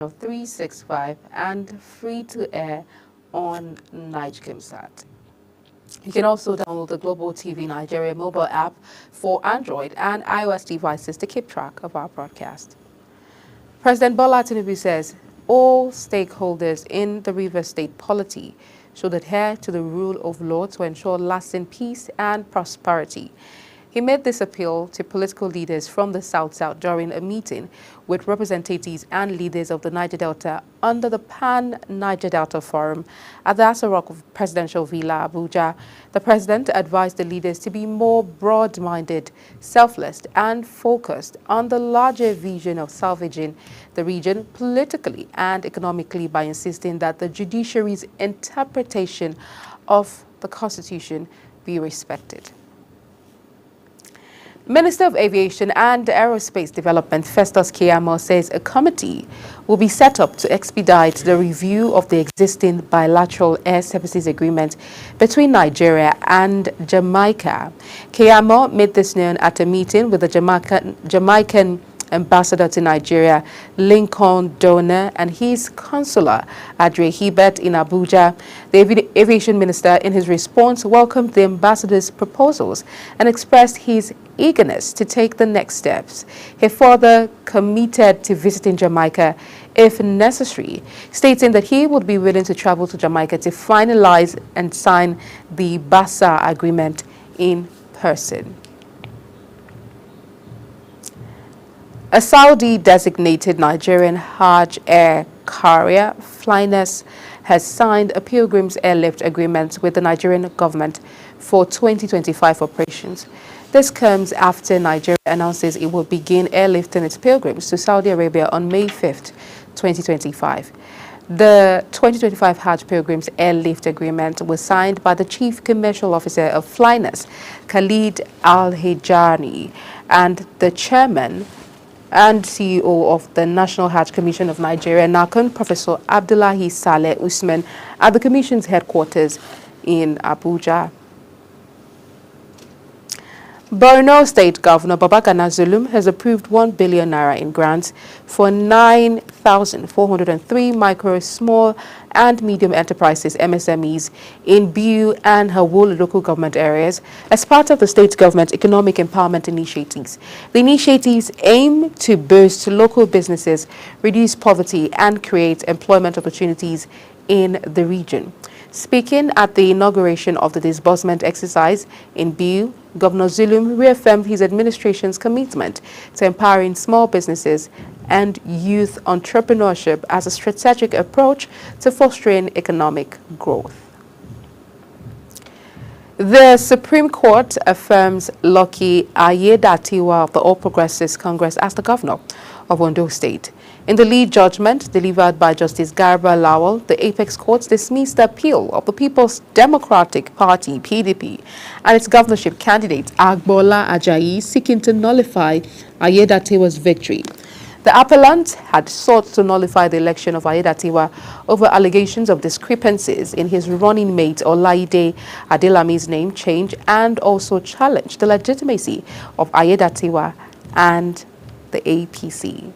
of 365 and free to air on NigeCamSat. You can also download the Global TV Nigeria mobile app for Android and iOS devices to keep track of our broadcast. President Bola Tinubu says all stakeholders in the Rivers State polity should adhere to the rule of law to ensure lasting peace and prosperity. He made this appeal to political leaders from the South during a meeting with representatives and leaders of the Niger Delta under the Pan-Niger Delta Forum at the Aso Rock Presidential Villa, Abuja. The president advised the leaders to be more broad-minded, selfless, and focused on the larger vision of salvaging the region politically and economically by insisting that the judiciary's interpretation of the Constitution be respected. Minister of Aviation and Aerospace Development Festus Keyamo says a committee will be set up to expedite the review of the existing bilateral air services agreement between Nigeria and Jamaica. Keyamo made this known at a meeting with the Jamaican Ambassador to Nigeria, Lincoln Donor, and his consular, Adre Hebert, in Abuja. The aviation minister, in his response, welcomed the ambassador's proposals and expressed his eagerness to take the next steps. He further committed to visiting Jamaica if necessary, stating that he would be willing to travel to Jamaica to finalize and sign the BASA agreement in person. A Saudi-designated Nigerian Hajj air carrier, Flynas, has signed a pilgrims airlift agreement with the Nigerian government for 2025 operations. This comes after Nigeria announces it will begin airlifting its pilgrims to Saudi Arabia on May 5th, 2025. The 2025 Hajj Pilgrims Airlift Agreement was signed by the Chief Commercial Officer of Flynas, Khalid Al-Hijani, and the Chairman and CEO of the National Hajj Commission of Nigeria, NACON, Professor Abdullahi Saleh Usman, at the Commission's headquarters in Abuja. Borno State Governor Babagana Zulum has approved 1 billion naira in grants for 9,403 micro, small and medium enterprises (MSMEs) in Biu and Hawul local government areas as part of the state government economic empowerment initiatives. The initiatives aim to boost local businesses, reduce poverty, and create employment opportunities in the region. Speaking at the inauguration of the disbursement exercise in Biu, Governor Zulum reaffirmed his administration's commitment to empowering small businesses and youth entrepreneurship as a strategic approach to fostering economic growth. The Supreme Court affirms Lucky Ayedatiwa of the All Progressives Congress as the governor of Ondo State. In the lead judgment delivered by Justice Garba Lawal, the Apex Court dismissed the appeal of the People's Democratic Party, PDP, and its governorship candidate, Agbola Ajayi, seeking to nullify Ayedatiwa's victory. The appellant had sought to nullify the election of Ayedatiwa over allegations of discrepancies in his running mate Olaide Adelami's name change and also challenged the legitimacy of Ayedatiwa and the APC.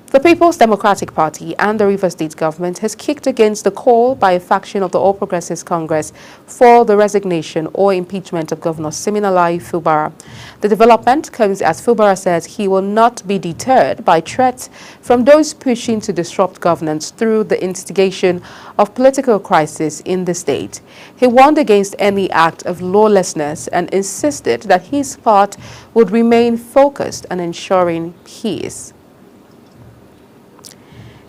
The People's Democratic Party and the Rivers State government has kicked against the call by a faction of the All Progressives Congress for the resignation or impeachment of Governor Siminalayi Fubara. The development comes as Fubara says he will not be deterred by threats from those pushing to disrupt governance through the instigation of political crisis in the state. He warned against any act of lawlessness and insisted that his part would remain focused on ensuring peace.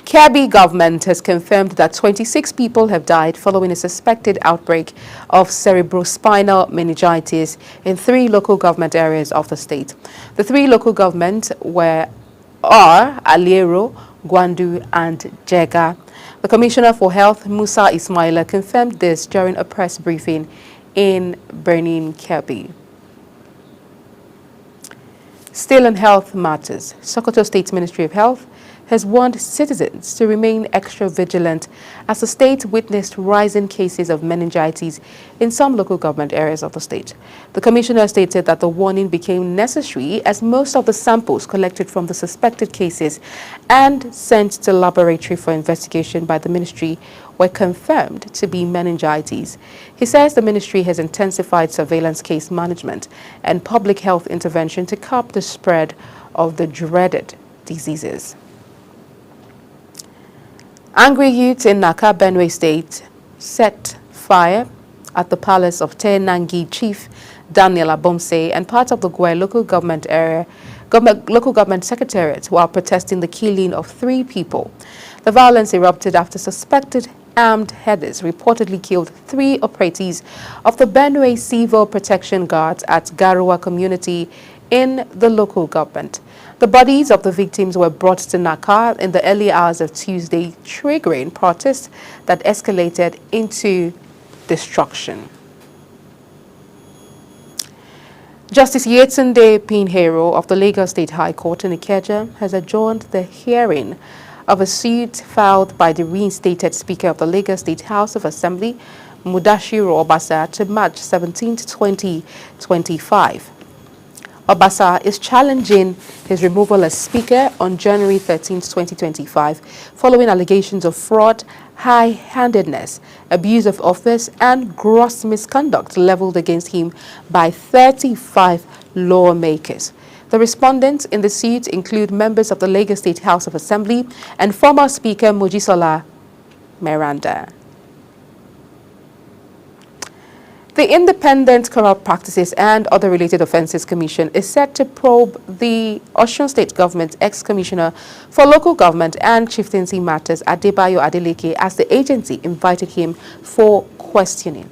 Kebbi government has confirmed that 26 people have died following a suspected outbreak of cerebrospinal meningitis in 3 local government areas of the state. The 3 local governments are Aliero, Gwandu, and Jega. The Commissioner for Health, Musa Ismaila, confirmed this during a press briefing in Birnin Kebbi. Still on health matters, Sokoto State Ministry of Health has warned citizens to remain extra vigilant as the state witnessed rising cases of meningitis in some local government areas of the state. The commissioner stated that the warning became necessary as most of the samples collected from the suspected cases and sent to laboratory for investigation by the ministry were confirmed to be meningitis. He says the ministry has intensified surveillance case management and public health intervention to curb the spread of the dreaded diseases. Angry youths in Naka, Benue State set fire at the palace of Tenangi Chief Daniel Abomse and part of the Gwe local government local government secretariat while protesting the killing of 3 people. The violence erupted after suspected armed headers reportedly killed 3 operatives of the Benue Civil Protection Guards at Garua community in the local government. The bodies of the victims were brought to Naka in the early hours of Tuesday, triggering protests that escalated into destruction. Justice Yetunde Pinheiro of the Lagos State High Court in Ikeja has adjourned the hearing of a suit filed by the reinstated Speaker of the Lagos State House of Assembly, Mudashiru Obasa, to March 17, 2025. Obasa is challenging his removal as Speaker on January 13, 2025, following allegations of fraud, high-handedness, abuse of office, and gross misconduct leveled against him by 35 lawmakers. The respondents in the suit include members of the Lagos State House of Assembly and former Speaker Mojisola Meranda. The Independent Corrupt Practices and Other Related Offences Commission is set to probe the Osun State Government ex-commissioner for local government and chieftaincy matters, Adebayo Adeleke, as the agency invited him for questioning.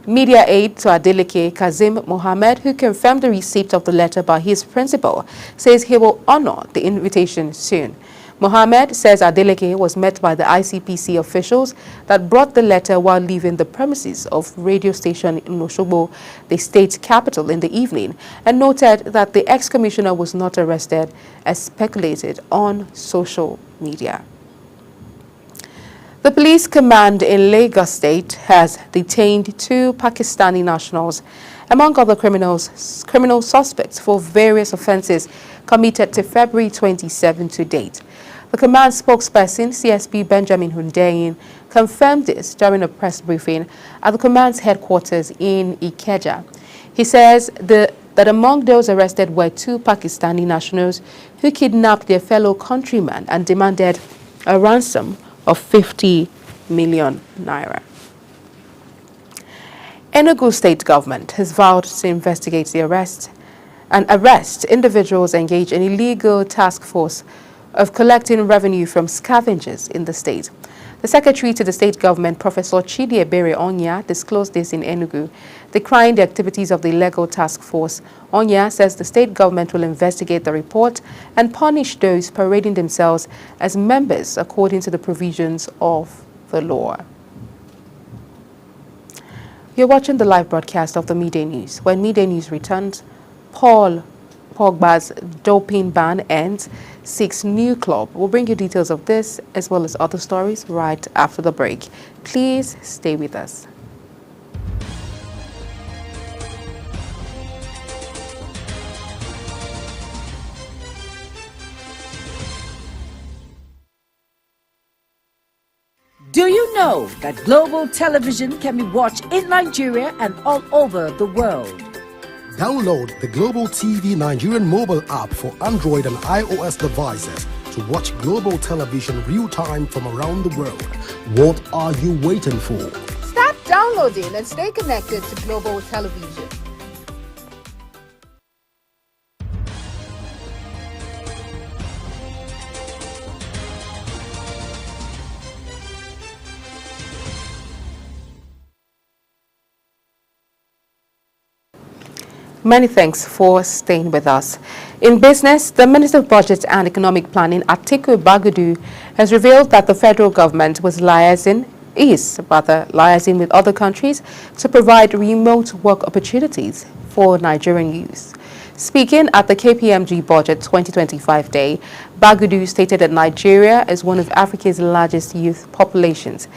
Media aide to Adeleke, Kazim Mohammed, who confirmed the receipt of the letter by his principal, says he will honor the invitation soon. Mohammed says Adeleke was met by the ICPC officials that brought the letter while leaving the premises of radio station in Osogbo, the state capital, in the evening, and noted that the ex-commissioner was not arrested as speculated on social media. The police command in Lagos State has detained 2 Pakistani nationals, among other criminal suspects, for various offences committed to February 27 to date. The command spokesperson, CSP Benjamin Hundeyin, confirmed this during a press briefing at the command's headquarters in Ikeja. He says that among those arrested were 2 Pakistani nationals who kidnapped their fellow countrymen and demanded a ransom of 50 million naira. Enugu State Government has vowed to investigate the arrest individuals engaged in illegal task force of collecting revenue from scavengers in the state. The secretary to the state government, Professor Chidi Ebere Onya, disclosed this in Enugu, decrying the activities of the illegal task force. Onya says the state government will investigate the report and punish those parading themselves as members according to the provisions of the law. You're watching the live broadcast of the Midday News. When Midday News returns, Paul Pogba's doping ban ends, 6 new club. We'll bring you details of this as well as other stories right after the break. Please stay with us. Do you know that global television can be watched in Nigeria and all over the world? Download the Global TV Nigerian mobile app for Android and iOS devices to watch global television real-time from around the world. What are you waiting for? Start downloading and stay connected to global television. Many thanks for staying with us. In business, the Minister of Budget and Economic Planning, Atiku Bagudu, has revealed that the federal government is liaising with other countries to provide remote work opportunities for Nigerian youth. Speaking at the KPMG Budget 2025 Day, Bagudu stated that Nigeria is one of Africa's largest youth populations.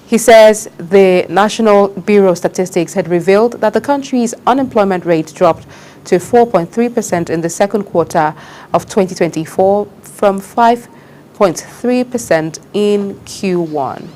He says the National Bureau of Statistics had revealed that the country's unemployment rate dropped to 4.3% in the second quarter of 2024 from 5.3% in Q1.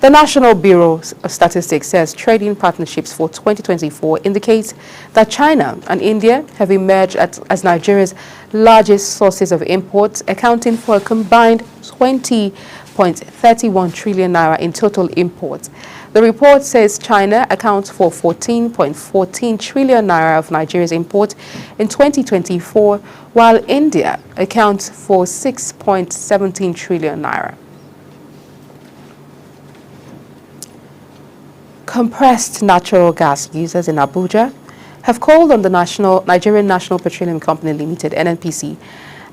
The National Bureau of Statistics says trading partnerships for 2024 indicate that China and India have emerged as Nigeria's largest sources of imports, accounting for a combined 20.31 trillion naira in total imports. The report says China accounts for 14.14 trillion naira of Nigeria's imports in 2024, while India accounts for 6.17 trillion naira. Compressed natural gas users in Abuja have called on the Nigerian National Petroleum Company Limited, NNPC,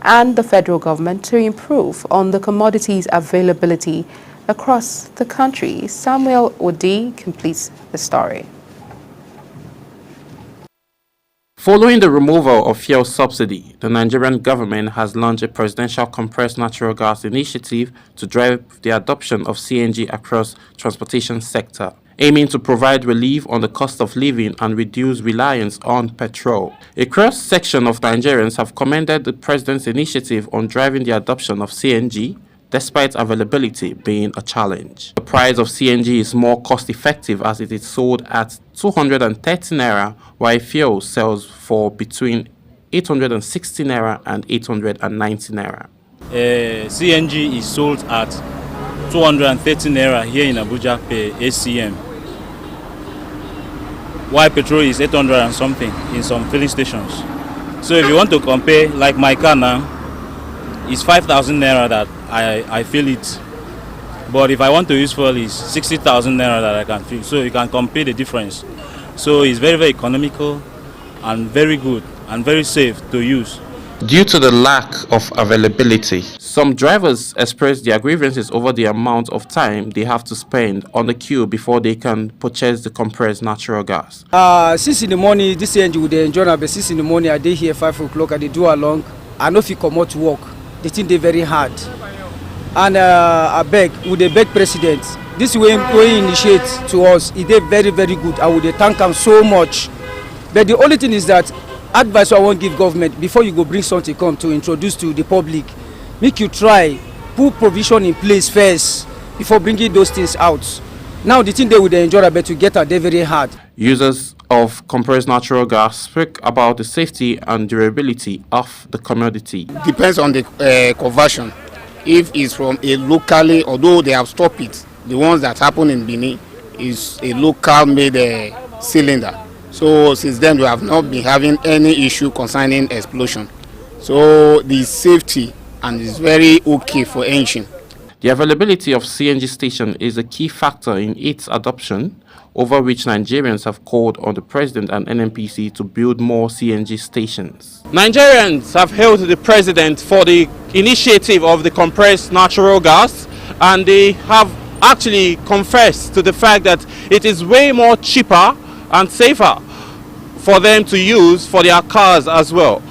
and the federal government to improve on the commodities availability across the country. Samuel Odi completes the story. Following the removal of fuel subsidy, the Nigerian government has launched a presidential compressed natural gas initiative to drive the adoption of CNG across transportation sector, aiming to provide relief on the cost of living and reduce reliance on petrol. A cross-section of Nigerians have commended the president's initiative on driving the adoption of CNG, despite availability being a challenge. The price of CNG is more cost-effective as it is sold at 230 naira, while fuel sells for between 860 naira and 890 naira. CNG is sold at 230 naira here in Abuja per ACM, while petrol is 800 and something in some filling stations. So if you want to compare, like my car now, it's 5,000 naira that I fill it, but if I want to use fuel, it's 60,000 naira that I can fill. So you can compare the difference. So it's very, very economical and very good and very safe to use. Due to the lack of availability, some drivers express their grievances over the amount of time they have to spend on the queue before they can purchase the compressed natural gas. 6 in the morning, this CNG would enjoy, but 6 in the morning, I dey here 5 o'clock, I dey do along. I know if you come out to work, the thing they very hard. And I beg, would they beg president, this way he initiate to us, it is very, very good. I would thank him so much. But the only thing is that advice I won't give government before you go bring something come to introduce to the public. Make you try put provision in place first before bringing those things out. Now the thing they would enjoy, but to get out there very hard. Users of compressed natural gas speak about the safety and durability of the commodity. Depends on the conversion. If it's from a locally, although they have stopped it, the ones that happen in Benin is a local made cylinder. So since then we have not been having any issue concerning explosion. So the safety and is very okay for engine. The availability of CNG station is a key factor in its adoption, over which Nigerians have called on the president and NNPC to build more CNG stations. Nigerians have hailed the president for the initiative of the compressed natural gas, and they have actually confessed to the fact that it is way more cheaper and safer for them to use for their cars as well.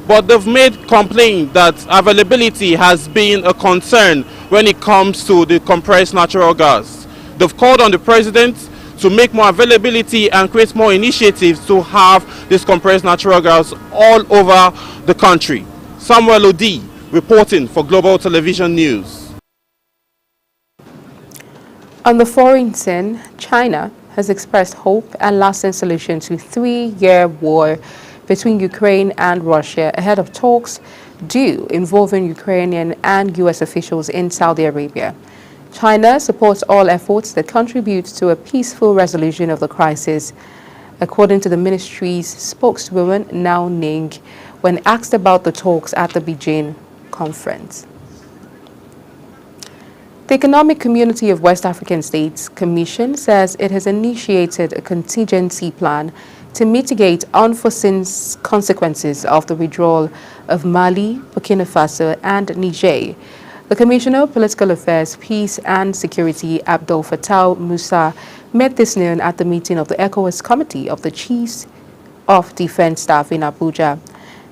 But they've made complaint that availability has been a concern when it comes to the compressed natural gas. They've called on the president to make more availability and create more initiatives to have this compressed natural gas all over the country. Samuel Odi reporting for Global Television News. On the foreign scene, China has expressed hope and lasting solution to three-year war between Ukraine and Russia ahead of talks due involving Ukrainian and U.S. officials in Saudi Arabia. China supports all efforts that contribute to a peaceful resolution of the crisis, according to the ministry's spokeswoman Nao Ning, when asked about the talks at the Beijing conference. The Economic Community of West African States Commission says it has initiated a contingency plan to mitigate unforeseen consequences of the withdrawal of Mali, Burkina Faso, and Niger. The Commissioner of Political Affairs, Peace and Security, Abdel Fattah Musa, met this noon at the meeting of the ECOWAS Committee of the Chiefs of Defense Staff in Abuja.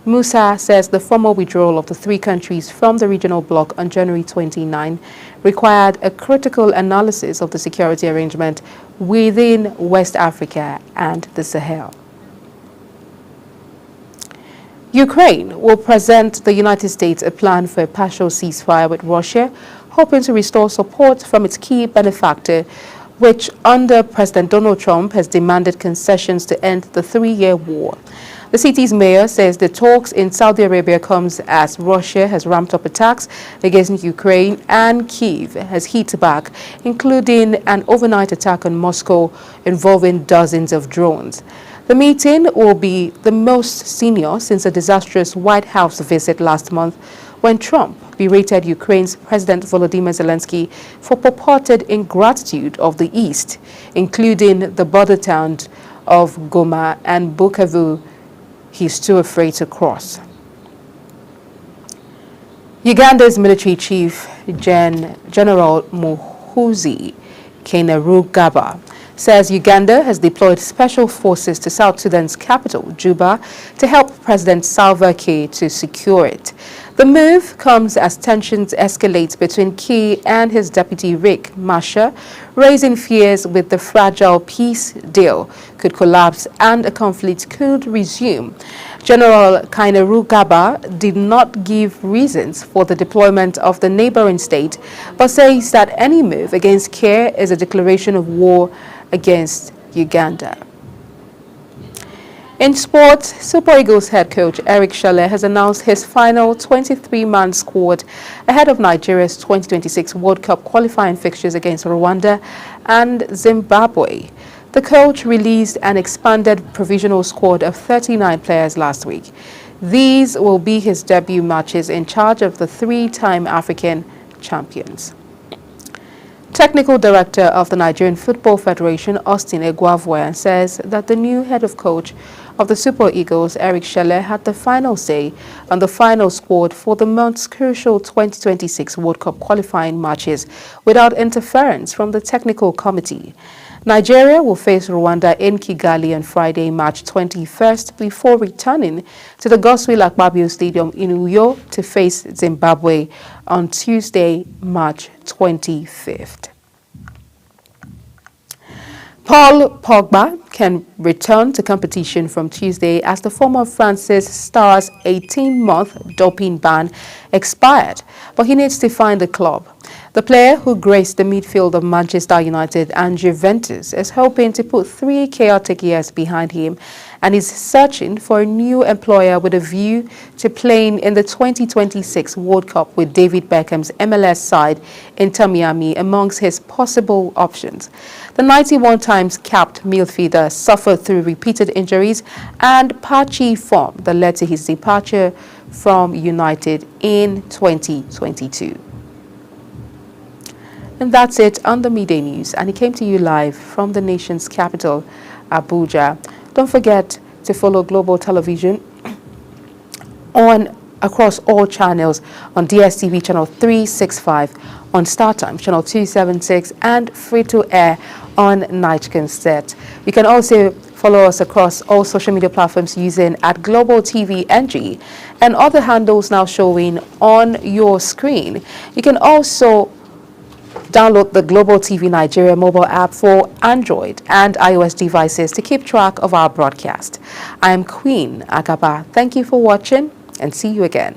Musa says the formal withdrawal of the three countries from the regional bloc on January 29 required a critical analysis of the security arrangement within West Africa and the Sahel. Ukraine will present the United States a plan for a partial ceasefire with Russia, hoping to restore support from its key benefactor, which under President Donald Trump has demanded concessions to end the three-year war. The city's mayor says the talks in Saudi Arabia comes as Russia has ramped up attacks against Ukraine and Kyiv has hit back, including an overnight attack on Moscow involving dozens of drones. The meeting will be the most senior since a disastrous White House visit last month when Trump berated Ukraine's President Volodymyr Zelensky for purported ingratitude of the East, including the border towns of Goma and Bukavu he's too afraid to cross. Uganda's military chief, General Muhoozi Kainerugaba, says Uganda has deployed special forces to South Sudan's capital, Juba, to help President Salva Kiir to secure it. The move comes as tensions escalate between Kiir and his deputy Riek Machar, raising fears with the fragile peace deal could collapse and a conflict could resume. General Kainerugaba did not give reasons for the deployment of the neighboring state, but says that any move against Kiir is a declaration of war against Uganda. In sport, Super Eagles head coach Eric Shelley has announced his final 23-man squad ahead of Nigeria's 2026 World Cup qualifying fixtures against Rwanda and Zimbabwe. The coach released an expanded provisional squad of 39 players last week. These will be his debut matches in charge of the three-time African champions. Technical Director of the Nigerian Football Federation, Austin Eguavoen, says that the new head of coach of the Super Eagles, Eric Shelley, had the final say on the final squad for the most crucial 2026 World Cup qualifying matches without interference from the technical committee. Nigeria will face Rwanda in Kigali on Friday, March 21st, before returning to the Godswill Akpabio Stadium in Uyo to face Zimbabwe on Tuesday, March 25th. Paul Pogba can return to competition from Tuesday as the former Francis star's 18-month doping ban expired, but he needs to find a club. The player, who graced the midfield of Manchester United and Juventus, is hoping to put 3 chaotic years behind him and is searching for a new employer with a view to playing in the 2026 World Cup with David Beckham's MLS side Inter Miami amongst his possible options. The 91 times capped midfielder suffered through repeated injuries and patchy form that led to his departure from United in 2022. And that's it on the Midday News, and it came to you live from the nation's capital, Abuja. Don't forget to follow Global Television across all channels on DSTV channel 365, on StarTimes channel 276, and free-to-air on Nightcomsat. You can also follow us across all social media platforms using @GlobalTVNG and other handles now showing on your screen. You can also download the Global TV Nigeria mobile app for Android and iOS devices to keep track of our broadcast. I am Queen Agaba. Thank you for watching and see you again.